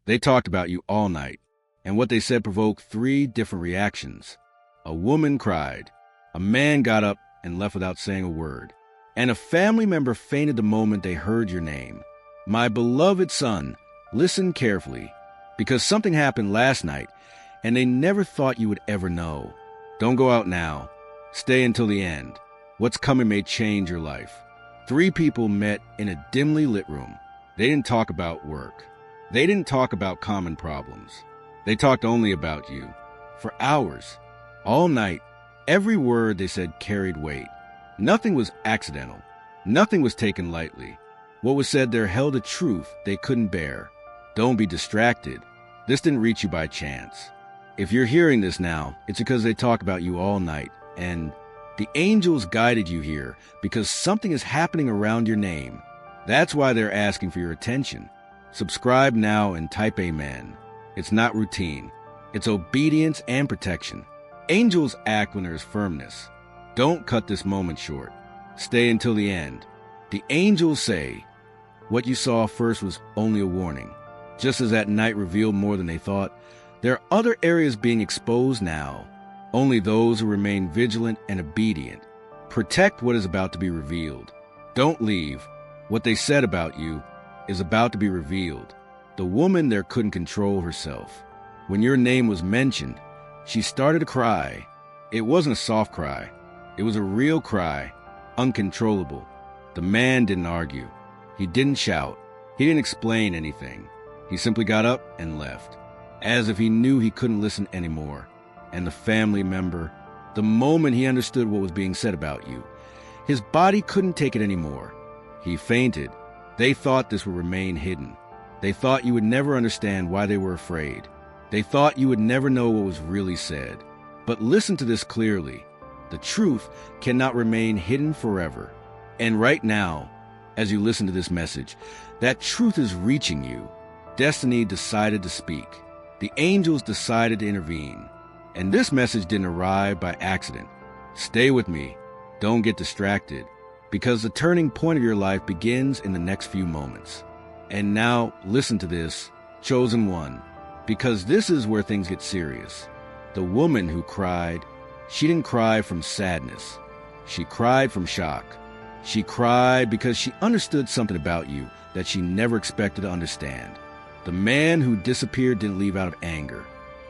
They talked about you all night, and what they said provoked 3 different reactions. A woman cried, a man got up and left without saying a word, and a family member fainted the moment they heard your name. My beloved son, listen carefully, because something happened last night, and they never thought you would ever know. Don't go out now. Stay until the end. What's coming may change your life. 3 people met in a dimly lit room. They didn't talk about work. They didn't talk about common problems. They talked only about you. For hours, all night, every word they said carried weight. Nothing was accidental. Nothing was taken lightly. What was said there held a truth they couldn't bear. Don't be distracted. This didn't reach you by chance. If you're hearing this now, it's because they talked about you all night, and the angels guided you here because something is happening around your name. That's why they're asking for your attention. Subscribe now and type amen. It's not routine. It's obedience and protection. Angels act when there is firmness. Don't cut this moment short. Stay until the end. The angels say, what you saw first was only a warning. Just as that night revealed more than they thought, there are other areas being exposed now. Only those who remain vigilant and obedient. Protect what is about to be revealed. Don't leave. What they said about you is about to be revealed. The woman there couldn't control herself. When your name was mentioned, she started to cry. It wasn't a soft cry. It was a real cry, uncontrollable. The man didn't argue. He didn't shout. He didn't explain anything. He simply got up and left, as if he knew he couldn't listen anymore. And the family member, the moment he understood what was being said about you, his body couldn't take it anymore. He fainted. They thought this would remain hidden. They thought you would never understand why they were afraid. They thought you would never know what was really said. But listen to this clearly. The truth cannot remain hidden forever. And right now, as you listen to this message, that truth is reaching you. Destiny decided to speak. The angels decided to intervene. And this message didn't arrive by accident. Stay with me. Don't get distracted, because the turning point of your life begins in the next few moments. And now, listen to this, chosen one, because this is where things get serious. The woman who cried, she didn't cry from sadness. She cried from shock. She cried because she understood something about you that she never expected to understand. The man who disappeared didn't leave out of anger.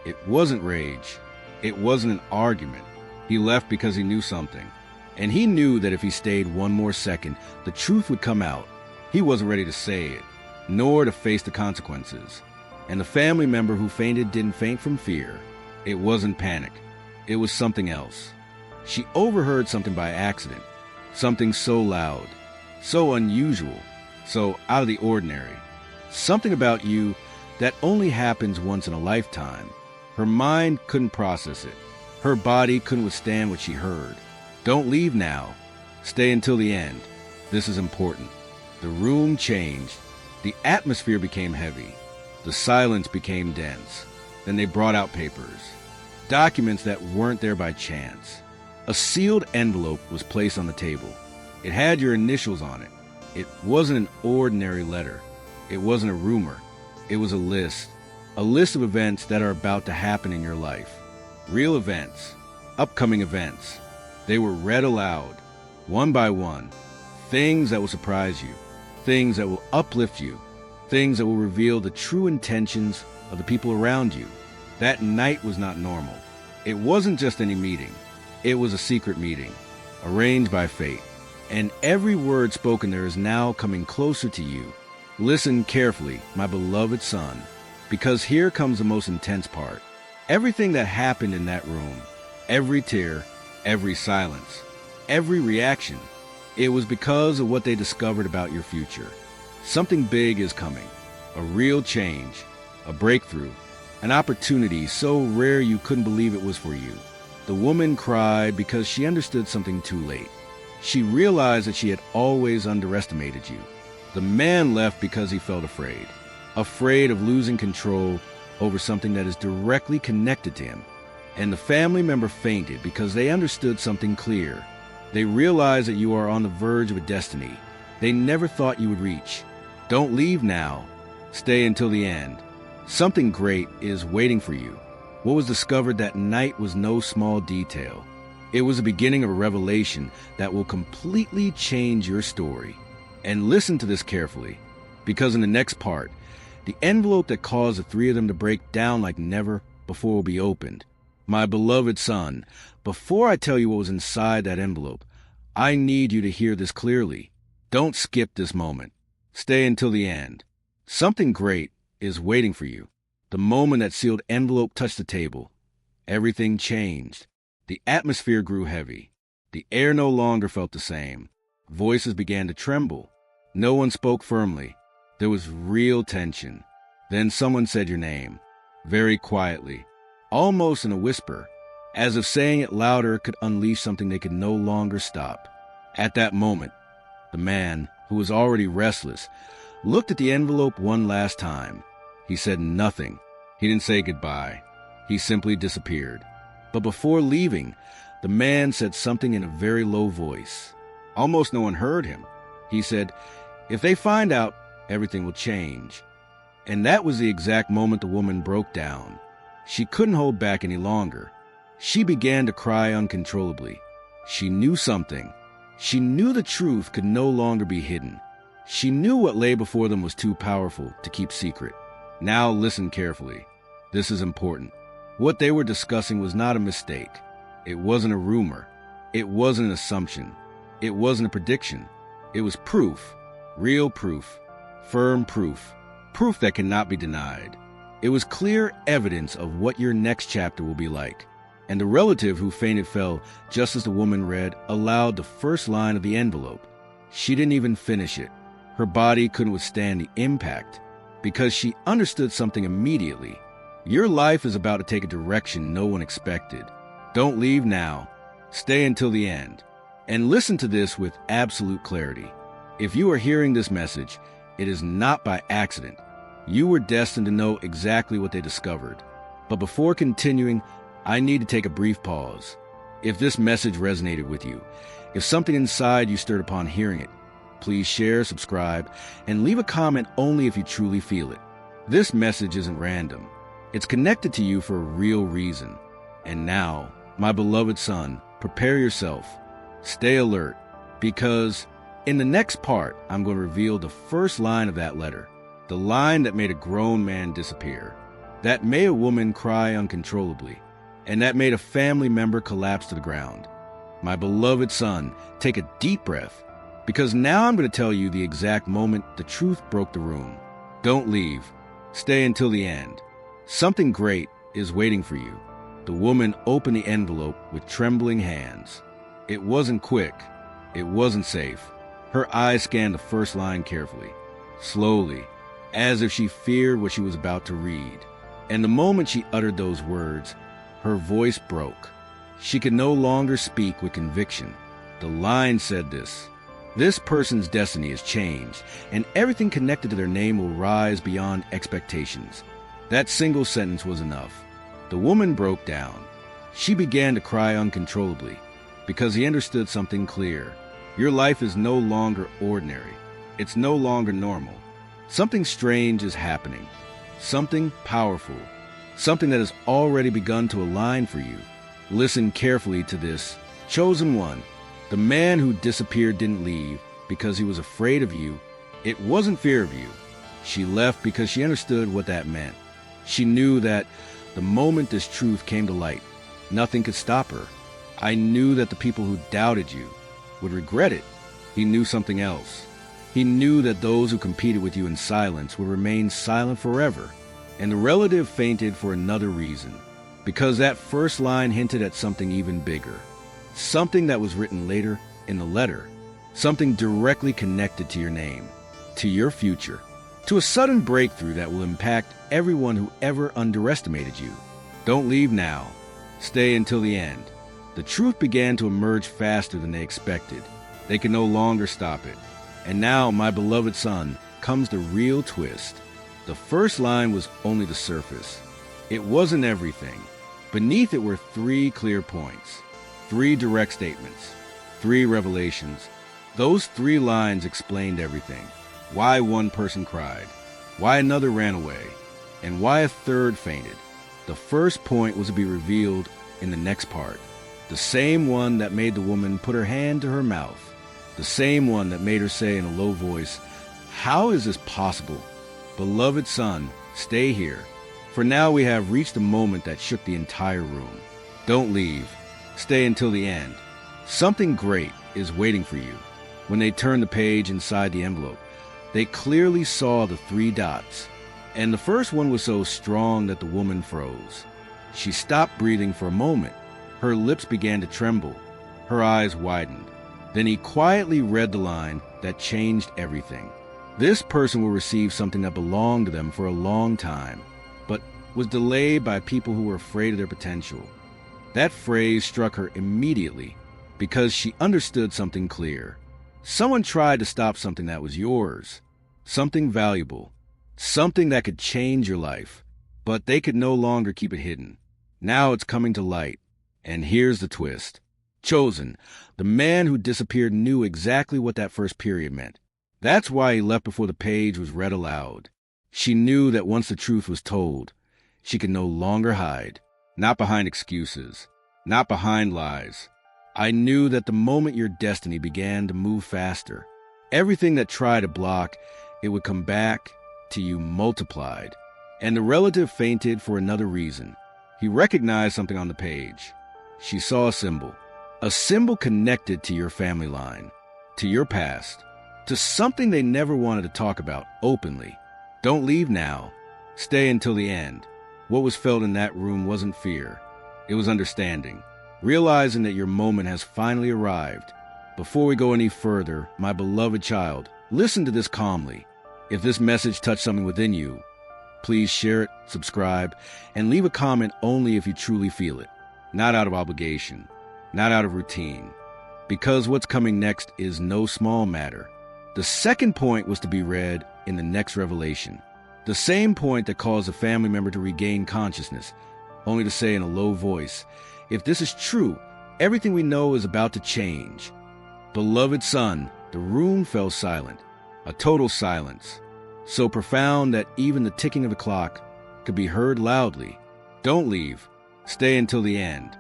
It wasn't rage. It wasn't an argument. He left because he knew something. And he knew that if he stayed one more second, the truth would come out. He wasn't ready to say it, nor to face the consequences. And the family member who fainted didn't faint from fear. It wasn't panic. It was something else. She overheard something by accident. Something so loud, so unusual, so out of the ordinary. Something about you that only happens once in a lifetime. Her mind couldn't process it. Her body couldn't withstand what she heard. Don't leave now. Stay until the end. This is important. The room changed. The atmosphere became heavy. The silence became dense. Then they brought out papers. Documents that weren't there by chance. A sealed envelope was placed on the table. It had your initials on it. It wasn't an ordinary letter. It wasn't a rumor. It was a list of events that are about to happen in your life. Real events, upcoming events. They were read aloud, one by one. Things that will surprise you, things that will uplift you, things that will reveal the true intentions of the people around you. That night was not normal. It wasn't just any meeting. It was a secret meeting, arranged by fate. And every word spoken there is now coming closer to you. Listen carefully, my beloved son, because here comes the most intense part. Everything that happened in that room, every tear, every silence, every reaction, it was because of what they discovered about your future. Something big is coming, a real change, a breakthrough, an opportunity so rare you couldn't believe it was for you. The woman cried because she understood something too late. She realized that she had always underestimated you. The man left because he felt afraid of losing control over something that is directly connected to him. And the family member fainted because they understood something clear. They realized that you are on the verge of a destiny they never thought you would reach. Don't leave now. Stay until the end. Something great is waiting for you. What was discovered that night was no small detail. It was the beginning of a revelation that will completely change your story. And listen to this carefully, because in the next part, the envelope that caused the three of them to break down like never before will be opened. My beloved son, before I tell you what was inside that envelope, I need you to hear this clearly. Don't skip this moment. Stay until the end. Something great is waiting for you. The moment that sealed envelope touched the table, everything changed. The atmosphere grew heavy. The air no longer felt the same. Voices began to tremble. No one spoke firmly. There was real tension. Then someone said your name, very quietly, almost in a whisper, as if saying it louder could unleash something they could no longer stop. At that moment, the man, who was already restless, looked at the envelope one last time. He said nothing. He didn't say goodbye. He simply disappeared. But before leaving, the man said something in a very low voice. Almost no one heard him. He said, "If they find out, everything will change." And that was the exact moment the woman broke down. She couldn't hold back any longer. She began to cry uncontrollably. She knew something. She knew the truth could no longer be hidden. She knew what lay before them was too powerful to keep secret. Now listen carefully. This is important. What they were discussing was not a mistake. It wasn't a rumor. It wasn't an assumption. It wasn't a prediction. It was proof. Real proof. Firm proof. Proof that cannot be denied. It was clear evidence of what your next chapter will be like. And the relative who fainted fell just as the woman read aloud the first line of the envelope. She didn't even finish it. Her body couldn't withstand the impact because she understood something immediately. Your life is about to take a direction no one expected. Don't leave now. Stay until the end. And listen to this with absolute clarity. If you are hearing this message, it is not by accident. You were destined to know exactly what they discovered. But before continuing, I need to take a brief pause. If this message resonated with you, if something inside you stirred upon hearing it, please share, subscribe, and leave a comment only if you truly feel it. This message isn't random. It's connected to you for a real reason. And now, my beloved son, prepare yourself. Stay alert, because in the next part, I'm going to reveal the first line of that letter, the line that made a grown man disappear, that made a woman cry uncontrollably, and that made a family member collapse to the ground. My beloved son, take a deep breath, because now I'm going to tell you the exact moment the truth broke the room. Don't leave. Stay until the end. Something great is waiting for you. The woman opened the envelope with trembling hands. It wasn't quick. It wasn't safe. Her eyes scanned the first line carefully, slowly, as if she feared what she was about to read. And the moment she uttered those words, her voice broke. She could no longer speak with conviction. The line said this: "This person's destiny has changed, and everything connected to their name will rise beyond expectations." That single sentence was enough. The woman broke down. She began to cry uncontrollably, because he understood something clear. Your life is no longer ordinary. It's no longer normal. Something strange is happening. Something powerful. Something that has already begun to align for you. Listen carefully to this. Chosen one, the man who disappeared didn't leave because he was afraid of you. It wasn't fear of you. She left because she understood what that meant. She knew that the moment this truth came to light, nothing could stop her. I knew that the people who doubted you would regret it. He knew something else. He knew that those who competed with you in silence would remain silent forever. And the relative fainted for another reason, because that first line hinted at something even bigger, something that was written later in the letter, something directly connected to your name, to your future, to a sudden breakthrough that will impact everyone who ever underestimated you. Don't leave now. Stay until the end. The truth began to emerge faster than they expected. They could no longer stop it. And now, my beloved son, comes the real twist. The first line was only the surface. It wasn't everything. Beneath it were 3 clear points, 3 direct statements, 3 revelations. Those 3 lines explained everything. Why one person cried, why another ran away, and why a third fainted. The first point was to be revealed in the next part. The same one that made the woman put her hand to her mouth. The same one that made her say in a low voice, "How is this possible? Beloved son, stay here. For now we have reached a moment that shook the entire room. Don't leave. Stay until the end. Something great is waiting for you." When they turned the page inside the envelope, they clearly saw the 3 dots. And the first one was so strong that the woman froze. She stopped breathing for a moment. Her lips began to tremble. Her eyes widened. Then he quietly read the line that changed everything. This person will receive something that belonged to them for a long time, but was delayed by people who were afraid of their potential. That phrase struck her immediately because she understood something clear. Someone tried to stop something that was yours, something valuable, something that could change your life, but they could no longer keep it hidden. Now it's coming to light. And here's the twist. Chosen, the man who disappeared, knew exactly what that first period meant. That's why he left before the page was read aloud. She knew that once the truth was told, she could no longer hide. Not behind excuses, not behind lies. I knew that the moment your destiny began to move faster, everything that tried to block, it would come back to you multiplied. And the relative fainted for another reason. He recognized something on the page. She saw a symbol connected to your family line, to your past, to something they never wanted to talk about openly. Don't leave now. Stay until the end. What was felt in that room wasn't fear. It was understanding, realizing that your moment has finally arrived. Before we go any further, my beloved child, listen to this calmly. If this message touched something within you, please share it, subscribe, and leave a comment only if you truly feel it. Not out of obligation, not out of routine, because what's coming next is no small matter. The second point was to be read in the next revelation. The same point that caused a family member to regain consciousness, only to say in a low voice, "If this is true, everything we know is about to change." Beloved son, the room fell silent, a total silence, so profound that even the ticking of the clock could be heard loudly. Don't leave. Stay until the end.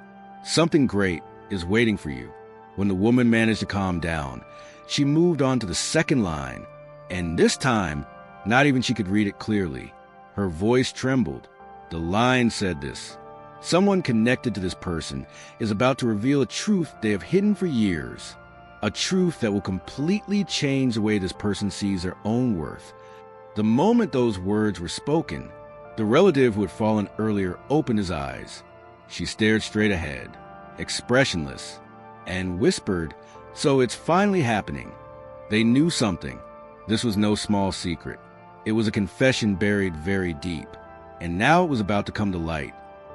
Something great is waiting for you. When the woman managed to calm down, she moved on to the second line, and this time, not even she could read it clearly. Her voice trembled. The line said this: "Someone connected to this person is about to reveal a truth they have hidden for years, a truth that will completely change the way this person sees their own worth." The moment those words were spoken, the relative who had fallen earlier opened his eyes. She stared straight ahead, expressionless, and whispered, "So it's finally happening." They knew something. This was no small secret. It was a confession buried very deep, and now it was about to come to light,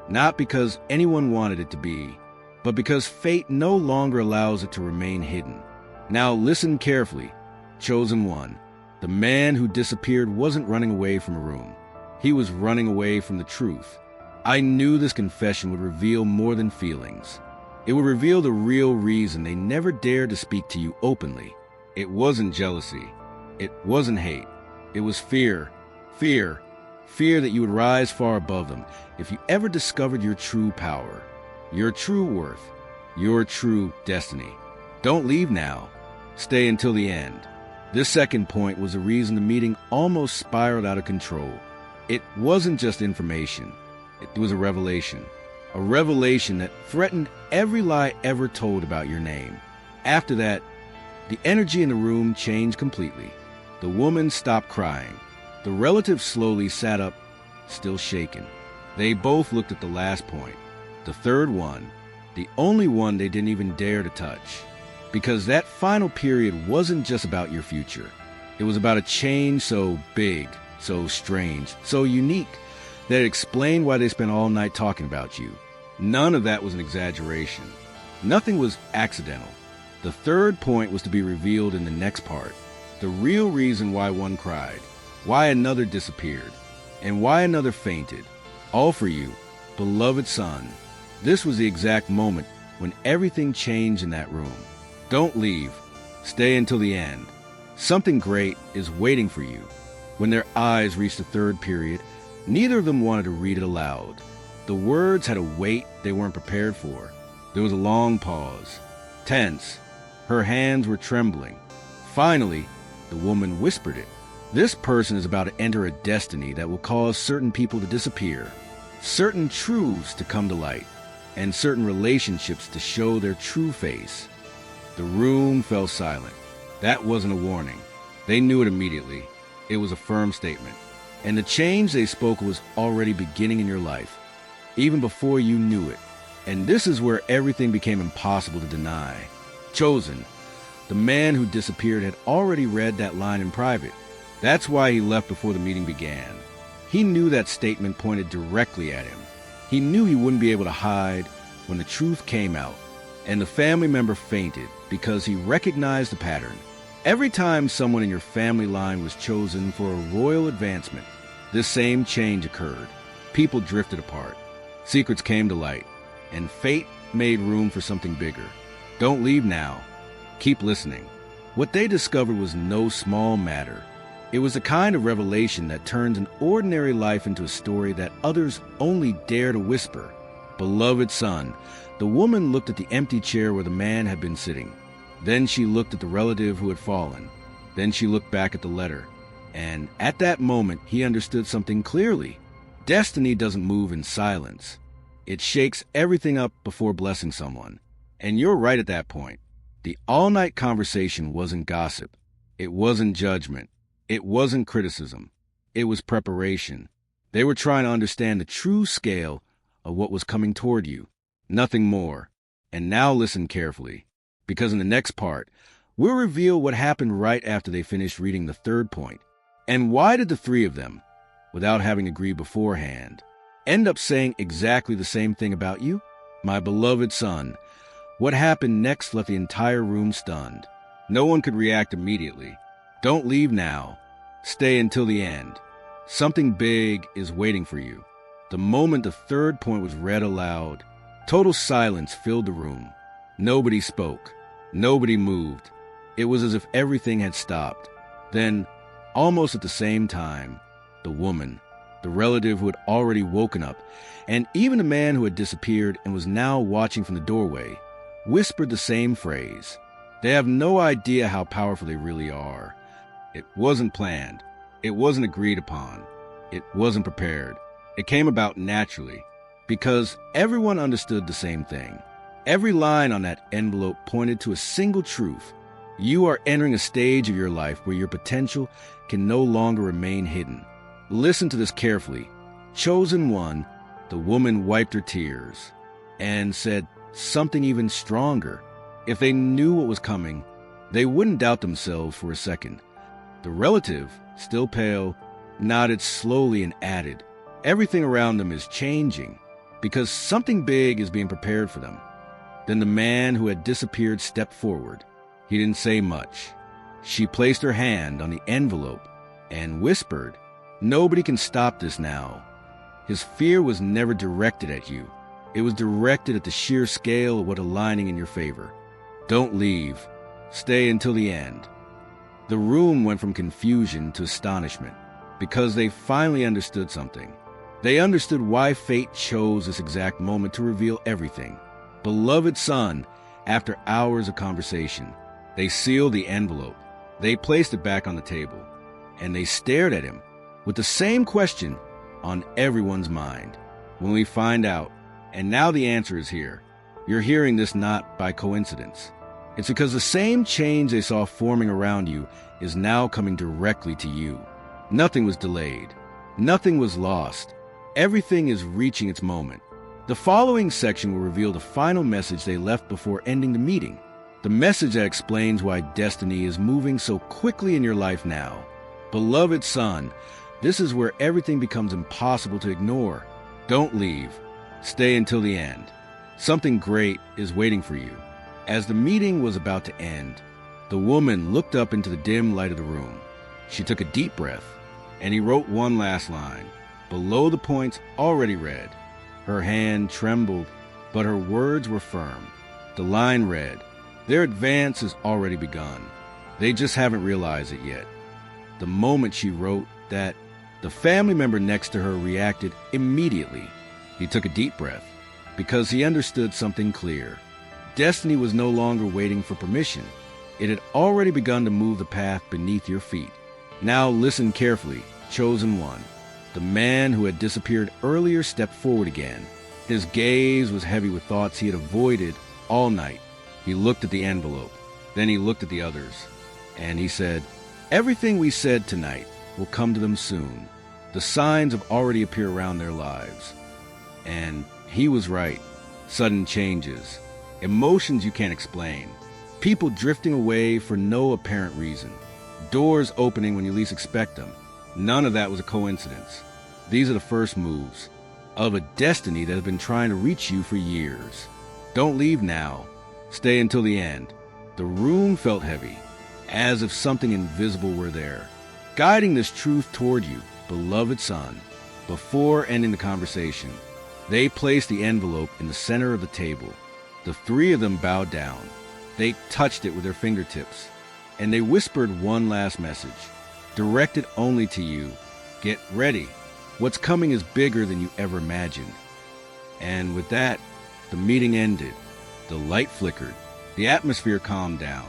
not because anyone wanted it to be, but because fate no longer allows it to remain hidden. Now listen carefully. Chosen one, the man who disappeared wasn't running away from a room. He was running away from the truth. I knew this confession would reveal more than feelings. It would reveal the real reason they never dared to speak to you openly. It wasn't jealousy. It wasn't hate. It was fear. Fear. Fear that you would rise far above them if you ever discovered your true power, your true worth, your true destiny. Don't leave now. Stay until the end. This second point was the reason the meeting almost spiraled out of control. It wasn't just information. It was a revelation that threatened every lie ever told about your name. After that, the energy in the room changed completely. The woman stopped crying. The relative slowly sat up, still shaken. They both looked at the last point, the third one, the only one they didn't even dare to touch. Because that final period wasn't just about your future. It was about a change so big, so strange, so unique, that it explained why they spent all night talking about you. None of that was an exaggeration. Nothing was accidental. The third point was to be revealed in the next part. The real reason why one cried, why another disappeared, and why another fainted. All for you, beloved son. This was the exact moment when everything changed in that room. Don't leave. Stay until the end. Something great is waiting for you. When their eyes reached the third period, Neither of them wanted to read it aloud. The words had a weight they weren't prepared for. There was a long pause. Tense. Her hands were trembling. Finally, the woman whispered it. This person is about to enter a destiny that will cause certain people to disappear, certain truths to come to light, and certain relationships to show their true face. The room fell silent. That wasn't a warning. They knew it immediately. It was a firm statement. And the change they spoke was already beginning in your life, even before you knew it. And this is where everything became impossible to deny. Chosen, the man who disappeared, had already read that line in private. That's why he left before the meeting began. He knew that statement pointed directly at him. He knew he wouldn't be able to hide when the truth came out. And the family member fainted because he recognized the pattern. Every time someone in your family line was chosen for a royal advancement, this same change occurred. People drifted apart. Secrets came to light. And fate made room for something bigger. Don't leave now. Keep listening. What they discovered was no small matter. It was the kind of revelation that turns an ordinary life into a story that others only dare to whisper. Beloved son, the woman looked at the empty chair where the man had been sitting. Then she looked at the relative who had fallen. Then she looked back at the letter. And at that moment, he understood something clearly. Destiny doesn't move in silence. It shakes everything up before blessing someone. And you're right at that point. The all-night conversation wasn't gossip. It wasn't judgment. It wasn't criticism. It was preparation. They were trying to understand the true scale of what was coming toward you. Nothing more. And now listen carefully, because in the next part, we'll reveal what happened right after they finished reading the third point. And why did the three of them, without having agreed beforehand, end up saying exactly the same thing about you? My beloved son, what happened next left the entire room stunned. No one could react immediately. Don't leave now. Stay until the end. Something big is waiting for you. The moment the third point was read aloud, total silence filled the room. Nobody spoke. Nobody moved. It was as if everything had stopped. Then, almost at the same time, the woman, the relative who had already woken up, and even the man who had disappeared and was now watching from the doorway, whispered the same phrase. They have no idea how powerful they really are. It wasn't planned. It wasn't agreed upon. It wasn't prepared. It came about naturally, because everyone understood the same thing. Every line on that envelope pointed to a single truth. You are entering a stage of your life where your potential can no longer remain hidden. Listen to this carefully. Chosen one, the woman wiped her tears and said something even stronger. If they knew what was coming, they wouldn't doubt themselves for a second. The relative, still pale, nodded slowly and added, everything around them is changing because something big is being prepared for them. Then the man who had disappeared stepped forward. He didn't say much. She placed her hand on the envelope and whispered, nobody can stop this now. His fear was never directed at you. It was directed at the sheer scale of what aligning in your favor. Don't leave. Stay until the end. The room went from confusion to astonishment because they finally understood something. They understood why fate chose this exact moment to reveal everything. Beloved son, after hours of conversation, they sealed the envelope. They placed it back on the table, and they stared at him with the same question on everyone's mind. When we find out, and now the answer is here. You're hearing this not by coincidence. It's because the same change they saw forming around you is now coming directly to you. Nothing was delayed. Nothing was lost. Everything is reaching its moment. The following section will reveal the final message they left before ending the meeting. The message that explains why destiny is moving so quickly in your life now. Beloved son, this is where everything becomes impossible to ignore. Don't leave. Stay until the end. Something great is waiting for you. As the meeting was about to end, the woman looked up into the dim light of the room. She took a deep breath, and he wrote one last line, below the points already read. Her hand trembled, but her words were firm. The line read, their advance has already begun. They just haven't realized it yet. The moment she wrote that, The family member next to her reacted immediately. He took a deep breath because he understood something clear. Destiny was no longer waiting for permission. It had already begun to move the path beneath your feet. Now listen carefully, chosen one. The man who had disappeared earlier stepped forward again. His gaze was heavy with thoughts he had avoided all night. He looked at the envelope. Then he looked at the others. And he said, "Everything we said tonight will come to them soon. The signs have already appeared around their lives." And he was right. Sudden changes. Emotions you can't explain. People drifting away for no apparent reason. Doors opening when you least expect them. None of that was a coincidence. These are the first moves of a destiny that has been trying to reach you for years. Don't leave now. Stay until the end. The room felt heavy, as if something invisible were there, guiding this truth toward you, beloved son. Before ending the conversation, they placed the envelope in the center of the table. The three of them bowed down. They touched it with their fingertips, and they whispered one last message, directed only to you. Get ready. What's coming is bigger than you ever imagined. And with that, the meeting ended. The light flickered. The atmosphere calmed down.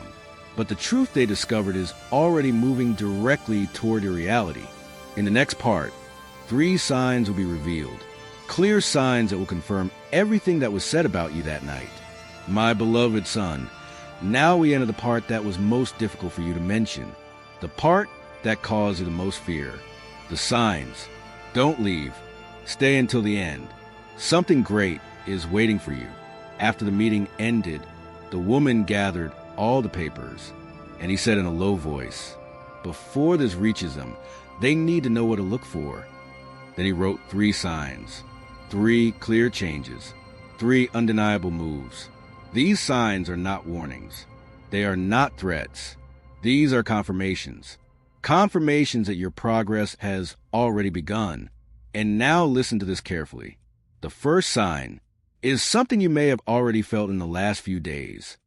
But the truth they discovered is already moving directly toward your reality. In the next part, 3 signs will be revealed. Clear signs that will confirm everything that was said about you that night. My beloved son, now we enter the part that was most difficult for you to mention. The part that caused you the most fear. The signs. Don't leave. Stay until the end. Something great is waiting for you. After the meeting ended, the woman gathered all the papers, and he said in a low voice, "Before this reaches them, they need to know what to look for." Then he wrote 3 signs, 3 clear changes, 3 undeniable moves. These signs are not warnings. They are not threats. These are confirmations. Confirmations that your progress has already begun. And now listen to this carefully. The first sign is something you may have already felt in the last few days.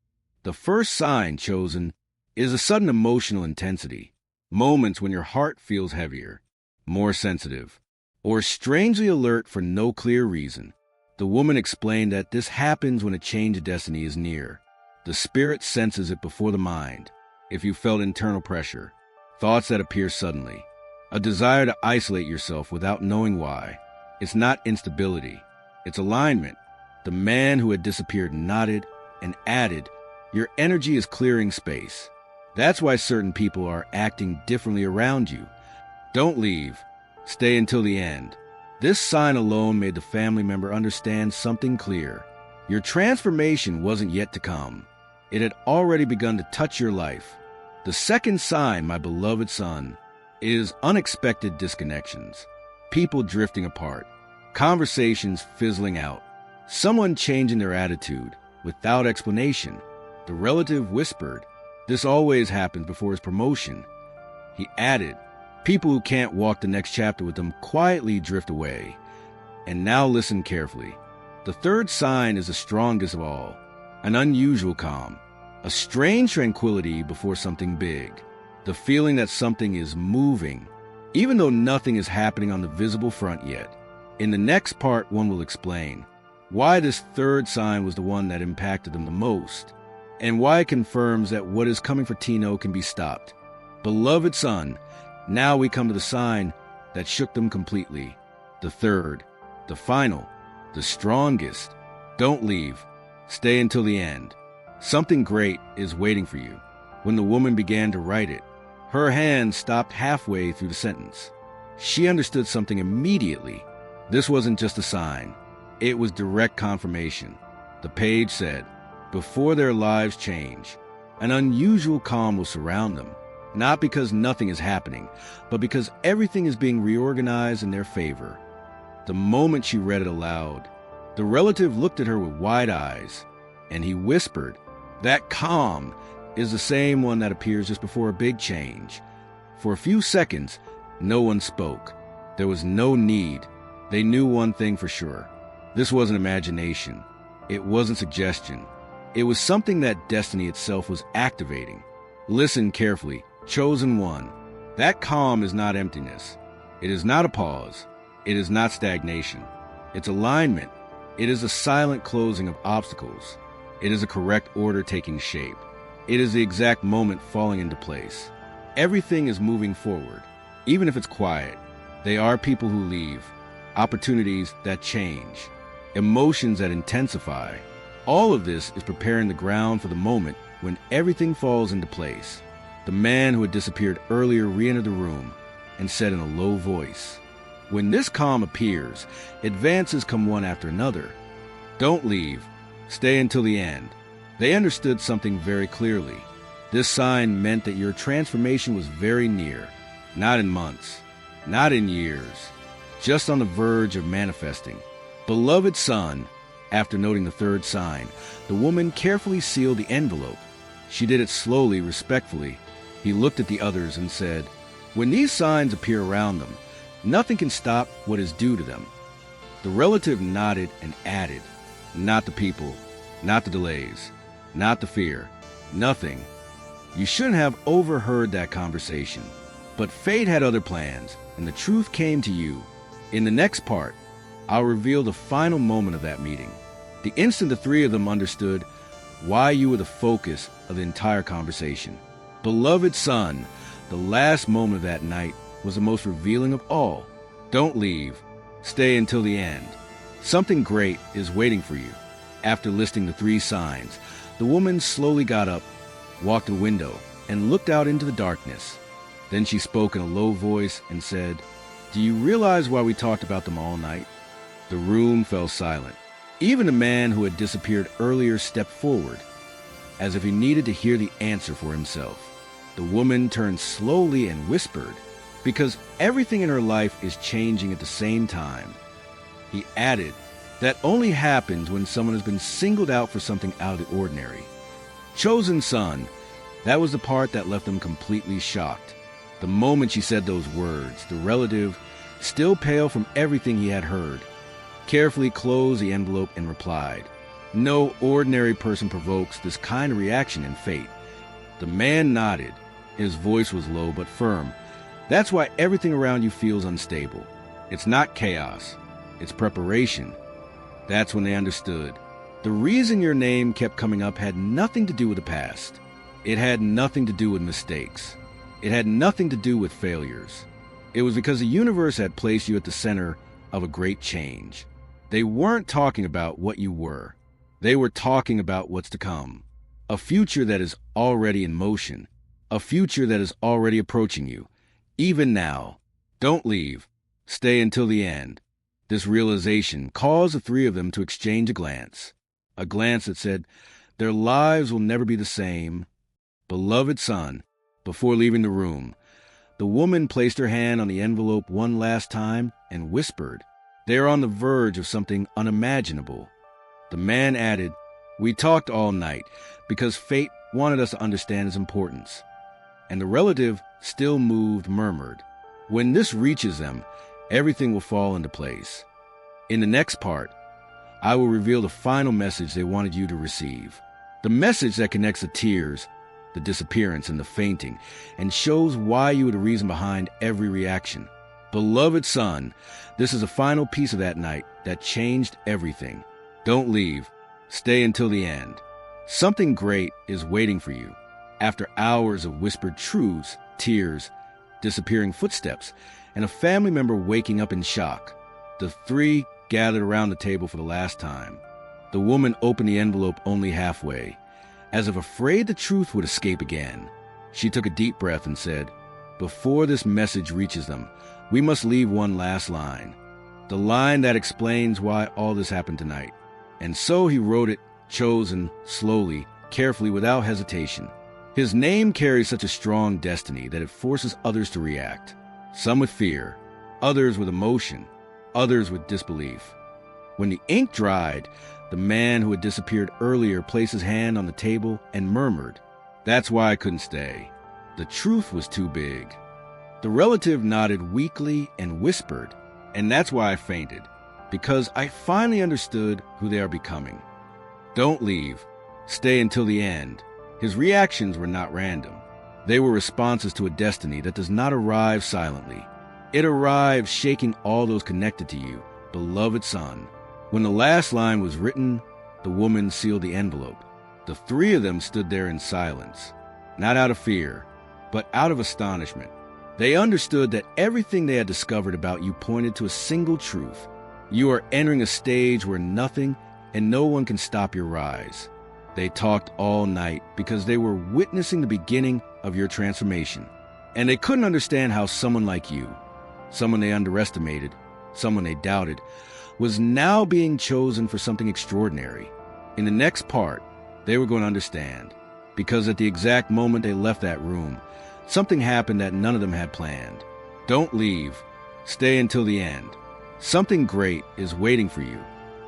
The first sign chosen is a sudden emotional intensity. Moments when your heart feels heavier, more sensitive, or strangely alert for no clear reason. The woman explained that this happens when a change of destiny is near. The spirit senses it before the mind. If you felt internal pressure, thoughts that appear suddenly, a desire to isolate yourself without knowing why. It's not instability, it's alignment. The man who had disappeared nodded and added, "Your energy is clearing space. That's why certain people are acting differently around you. Don't leave. Stay until the end." This sign alone made the family member understand something clear. Your transformation wasn't yet to come. It had already begun to touch your life. The second sign, my beloved son, is unexpected disconnections. People drifting apart. Conversations fizzling out. Someone changing their attitude without explanation. The relative whispered, "This always happens before his promotion." He added, "People who can't walk the next chapter with them quietly drift away." And now listen carefully. The third sign is the strongest of all. An unusual calm. A strange tranquility before something big. The feeling that something is moving, even though nothing is happening on the visible front yet. In the next part, one will explain why this third sign was the one that impacted them the most, and why it confirms that what is coming for Tino can be stopped. Beloved son, now we come to the sign that shook them completely. The third, the final, the strongest. Don't leave. Stay until the end. Something great is waiting for you. When the woman began to write it, her hand stopped halfway through the sentence. She understood something immediately. This wasn't just a sign. It was direct confirmation. The page said, before their lives change, an unusual calm will surround them, not because nothing is happening, but because everything is being reorganized in their favor. The moment she read it aloud, the relative looked at her with wide eyes, and he whispered, "That calm is the same one that appears just before a big change." For a few seconds, no one spoke. There was no need. They knew one thing for sure. This wasn't imagination. It wasn't suggestion. It was something that destiny itself was activating. Listen carefully, chosen one. That calm is not emptiness. It is not a pause. It is not stagnation. It's alignment. It is a silent closing of obstacles. It is a correct order taking shape. It is the exact moment falling into place. Everything is moving forward, even if it's quiet. They are people who leave, opportunities that change, emotions that intensify. All of this is preparing the ground for the moment when everything falls into place. The man who had disappeared earlier re-entered the room and said in a low voice, "When this calm appears, advances come one after another. Don't leave. Stay until the end." They understood something very clearly. This sign meant that your transformation was very near, not in months, not in years, just on the verge of manifesting. Beloved son, after noting the third sign, the woman carefully sealed the envelope. She did it slowly, respectfully. He looked at the others and said, "When these signs appear around them, nothing can stop what is due to them." The relative nodded and added, "Not the people, not the delays, not the fear, nothing." You shouldn't have overheard that conversation. But fate had other plans, and the truth came to you. In the next part, I'll reveal the final moment of that meeting. The instant the three of them understood why you were the focus of the entire conversation. Beloved son, the last moment of that night was the most revealing of all. Don't leave. Stay until the end. Something great is waiting for you. After listing the three signs, the woman slowly got up, walked to the window, and looked out into the darkness. Then she spoke in a low voice and said, "Do you realize why we talked about them all night?" The room fell silent. Even the man who had disappeared earlier stepped forward, as if he needed to hear the answer for himself. The woman turned slowly and whispered, "Because everything in her life is changing at the same time." He added, "That only happens when someone has been singled out for something out of the ordinary." Chosen son, that was the part that left him completely shocked. The moment she said those words, the relative, still pale from everything he had heard, carefully closed the envelope and replied, "No ordinary person provokes this kind of reaction in fate." The man nodded. His voice was low but firm. "That's why everything around you feels unstable. It's not chaos. It's preparation." That's when they understood. The reason your name kept coming up had nothing to do with the past. It had nothing to do with mistakes. It had nothing to do with failures. It was because the universe had placed you at the center of a great change. They weren't talking about what you were. They were talking about what's to come. A future that is already in motion. A future that is already approaching you. Even now. Don't leave. Stay until the end. This realization caused the three of them to exchange a glance that said, "Their lives will never be the same." Beloved son, before leaving the room, the woman placed her hand on the envelope one last time and whispered, "They are on the verge of something unimaginable." The man added, "We talked all night because fate wanted us to understand its importance." And the relative, still moved, murmured, "When this reaches them, everything will fall into place." In the next part, I will reveal the final message they wanted you to receive. The message that connects the tears, the disappearance, and the fainting, and shows why you were the reason behind every reaction. Beloved son, this is the final piece of that night that changed everything. Don't leave. Stay until the end. Something great is waiting for you. After hours of whispered truths, tears, disappearing footsteps, and a family member waking up in shock, the three gathered around the table for the last time. The woman opened the envelope only halfway, as if afraid the truth would escape again. She took a deep breath and said, "Before this message reaches them, we must leave one last line. The line that explains why all this happened tonight." And so he wrote it, chosen, slowly, carefully, without hesitation. His name carries such a strong destiny that it forces others to react. Some with fear, others with emotion, others with disbelief. When the ink dried, the man who had disappeared earlier placed his hand on the table and murmured, "That's why I couldn't stay. The truth was too big." The relative nodded weakly and whispered, "And that's why I fainted, because I finally understood who they are becoming." Don't leave. Stay until the end. His reactions were not random. They were responses to a destiny that does not arrive silently. It arrived shaking all those connected to you, beloved son. When the last line was written, the woman sealed the envelope. The three of them stood there in silence, not out of fear, but out of astonishment. They understood that everything they had discovered about you pointed to a single truth. You are entering a stage where nothing and no one can stop your rise. They talked all night because they were witnessing the beginning of your transformation. And they couldn't understand how someone like you, someone they underestimated, someone they doubted, was now being chosen for something extraordinary. In the next part, they were going to understand, because at the exact moment they left that room, something happened that none of them had planned. Don't leave. Stay until the end. Something great is waiting for you.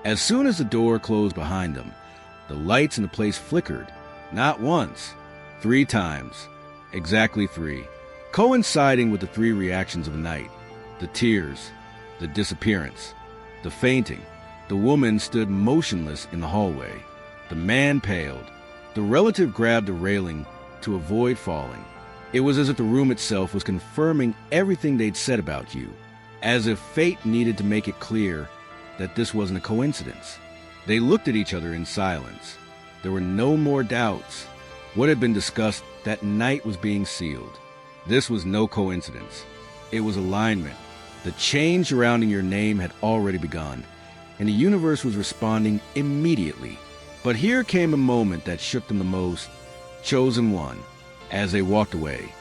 As soon as the door closed behind them, the lights in the place flickered, not once, 3 times, exactly 3, coinciding with the 3 reactions of the night: the tears, the disappearance, the fainting. The woman stood motionless in the hallway. The man paled. The relative grabbed the railing to avoid falling. It was as if the room itself was confirming everything they'd said about you, as if fate needed to make it clear that this wasn't a coincidence. They looked at each other in silence. There were no more doubts. What had been discussed that night was being sealed. This was no coincidence. It was alignment. The change surrounding your name had already begun, and the universe was responding immediately. But here came a moment that shook them the most. Chosen one. As they walked away,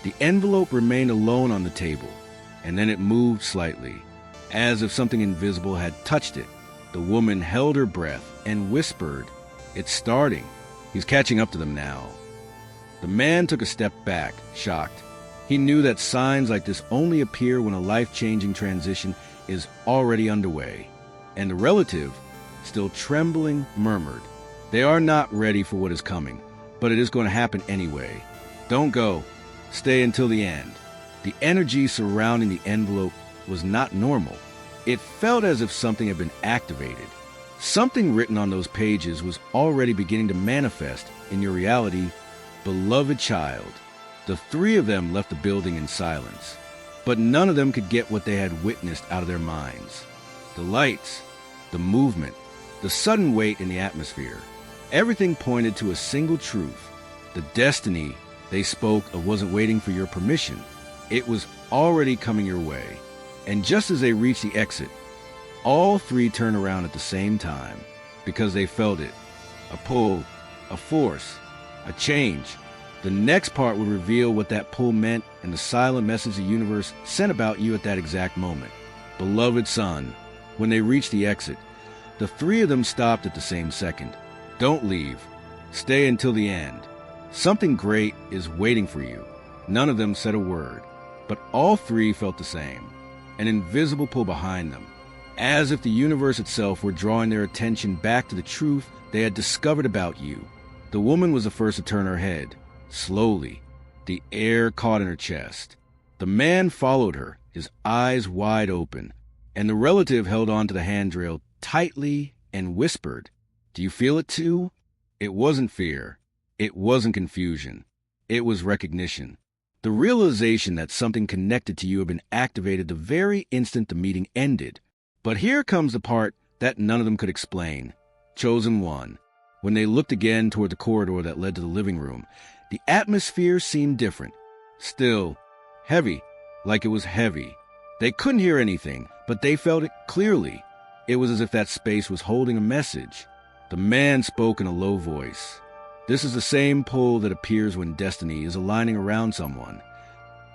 the envelope remained alone on the table, and then it moved slightly, as if something invisible had touched it. The woman held her breath and whispered, "It's starting." He's catching up to them now. The man took a step back, shocked. He knew that signs like this only appear when a life-changing transition is already underway. And the relative, still trembling, murmured, "They are not ready for what is coming, but it is going to happen anyway. Don't go. Stay until the end." The energy surrounding the envelope was not normal. It felt as if something had been activated. Something written on those pages was already beginning to manifest in your reality. Beloved child. The 3 of them left the building in silence, but none of them could get what they had witnessed out of their minds. The lights, the movement, the sudden weight in the atmosphere, everything pointed to a single truth. The destiny they spoke of wasn't waiting for your permission. It was already coming your way. And just as they reached the exit, all 3 turned around at the same time, because they felt it. A pull, a force, a change. The next part would reveal what that pull meant and the silent message the universe sent about you at that exact moment. Beloved son. When they reached the exit, the 3 of them stopped at the same second. Don't leave. Stay until the end. Something great is waiting for you. None of them said a word, but all 3 felt the same. An invisible pull behind them, as if the universe itself were drawing their attention back to the truth they had discovered about you. The woman was the first to turn her head. Slowly, the air caught in her chest. The man followed her, his eyes wide open, and the relative held on to the handrail tightly and whispered, "Do you feel it too?" It wasn't fear. It wasn't confusion. It was recognition. The realization that something connected to you had been activated the very instant the meeting ended. But here comes the part that none of them could explain. Chosen one. When they looked again toward the corridor that led to the living room, the atmosphere seemed different. Still, heavy, like it was heavy. They couldn't hear anything, but they felt it clearly. It was as if that space was holding a message. The man spoke in a low voice. This is the same pull that appears when destiny is aligning around someone.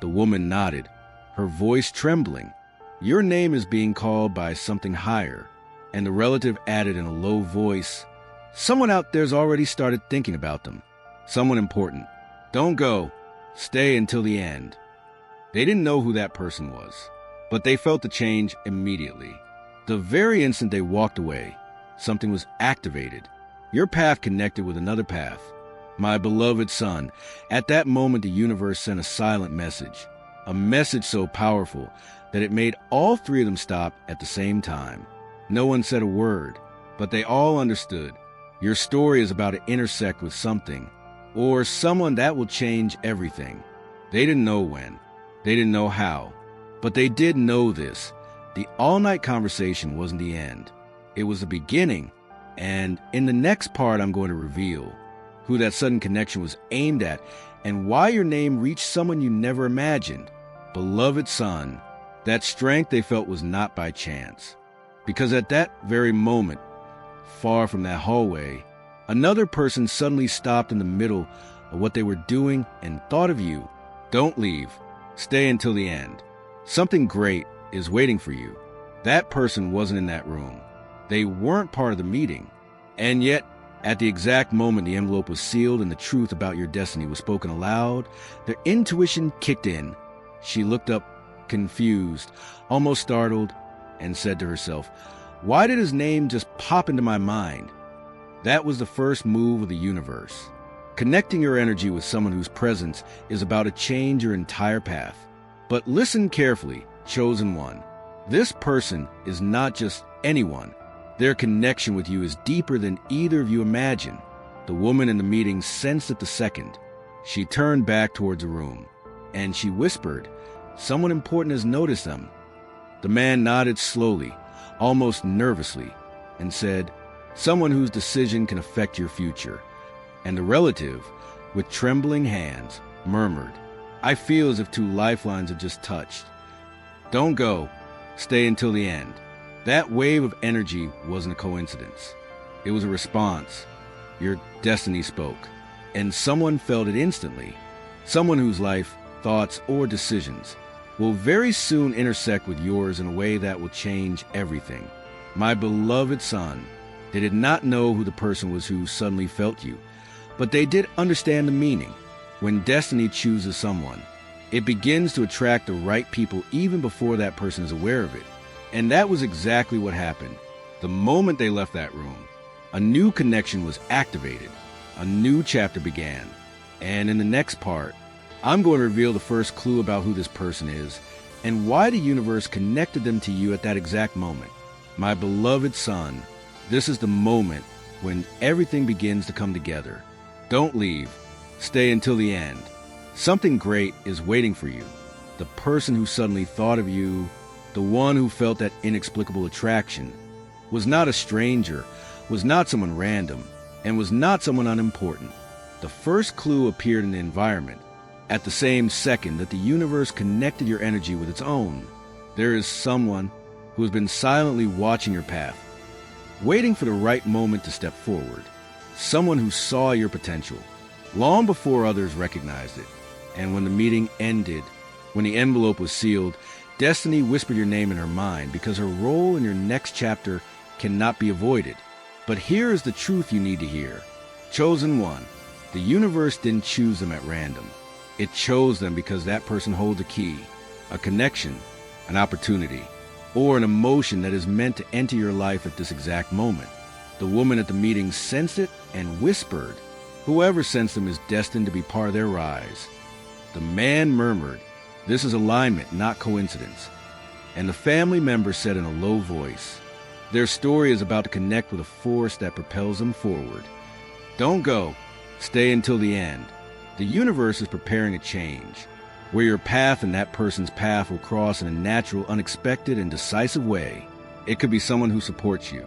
The woman nodded, her voice trembling. Your name is being called by something higher. And the relative added in a low voice, someone out there's already started thinking about them. Someone important. Don't go. Stay until the end. They didn't know who that person was, but they felt the change immediately. The very instant they walked away, something was activated. Your path connected with another path. My beloved son, at that moment the universe sent a silent message. A message so powerful that it made all 3 of them stop at the same time. No one said a word, but they all understood. Your story is about to intersect with something, or someone that will change everything. They didn't know when. They didn't know how. But they did know this. The all-night conversation wasn't the end. It was the beginning. And in the next part, I'm going to reveal who that sudden connection was aimed at and why your name reached someone you never imagined. Beloved son, that strength they felt was not by chance. Because at that very moment, far from that hallway, another person suddenly stopped in the middle of what they were doing and thought of you. Don't leave. Stay until the end. Something great is waiting for you. That person wasn't in that room. They weren't part of the meeting. And yet, at the exact moment the envelope was sealed and the truth about your destiny was spoken aloud, their intuition kicked in. She looked up, confused, almost startled, and said to herself, "Why did his name just pop into my mind?" That was the first move of the universe. Connecting your energy with someone whose presence is about to change your entire path. But listen carefully, chosen one. This person is not just anyone. Their connection with you is deeper than either of you imagine. The woman in the meeting sensed it the second. She turned back towards the room, and she whispered, "Someone important has noticed them." The man nodded slowly, almost nervously, and said, "Someone whose decision can affect your future." And the relative, with trembling hands, murmured, "I feel as if two lifelines have just touched. Don't go. Stay until the end." That wave of energy wasn't a coincidence. It was a response. Your destiny spoke, and someone felt it instantly. Someone whose life, thoughts, or decisions will very soon intersect with yours in a way that will change everything. My beloved son, they did not know who the person was who suddenly felt you, but they did understand the meaning. When destiny chooses someone, it begins to attract the right people even before that person is aware of it. And that was exactly what happened. The moment they left that room, a new connection was activated. A new chapter began. And in the next part, I'm going to reveal the first clue about who this person is and why the universe connected them to you at that exact moment. My beloved son, this is the moment when everything begins to come together. Don't leave. Stay until the end. Something great is waiting for you. The person who suddenly thought of you, the one who felt that inexplicable attraction, was not a stranger, was not someone random, and was not someone unimportant. The first clue appeared in the environment at the same second that the universe connected your energy with its own. There is someone who has been silently watching your path, waiting for the right moment to step forward. Someone who saw your potential long before others recognized it. And when the meeting ended, when the envelope was sealed, destiny whispered your name in her mind because her role in your next chapter cannot be avoided. But here is the truth you need to hear. Chosen one, the universe didn't choose them at random. It chose them because that person holds a key, a connection, an opportunity, or an emotion that is meant to enter your life at this exact moment. The woman at the meeting sensed it and whispered. Whoever sensed them is destined to be part of their rise. The man murmured, "This is alignment, not coincidence." And the family member said in a low voice, "Their story is about to connect with a force that propels them forward. Don't go. Stay until the end. The universe is preparing a change, where your path and that person's path will cross in a natural, unexpected, and decisive way. It could be someone who supports you.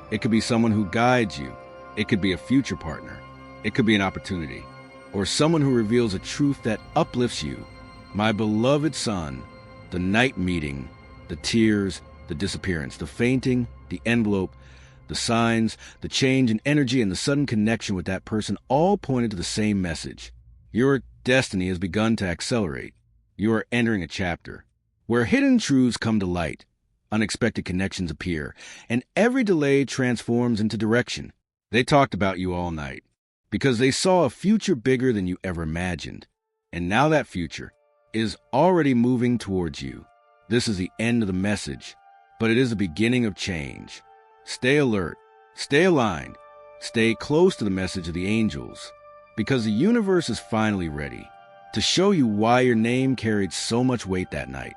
It could be someone who guides you. It could be a future partner. It could be an opportunity, or someone who reveals a truth that uplifts you. My beloved son, the night meeting, the tears, the disappearance, the fainting, the envelope, the signs, the change in energy, and the sudden connection with that person all pointed to the same message. Your destiny has begun to accelerate. You are entering a chapter where hidden truths come to light, unexpected connections appear, and every delay transforms into direction. They talked about you all night because they saw a future bigger than you ever imagined. And now that future is already moving towards you. This is the end of the message, but it is the beginning of change. Stay alert, stay aligned, stay close to the message of the angels, because the universe is finally ready to show you why your name carried so much weight that night.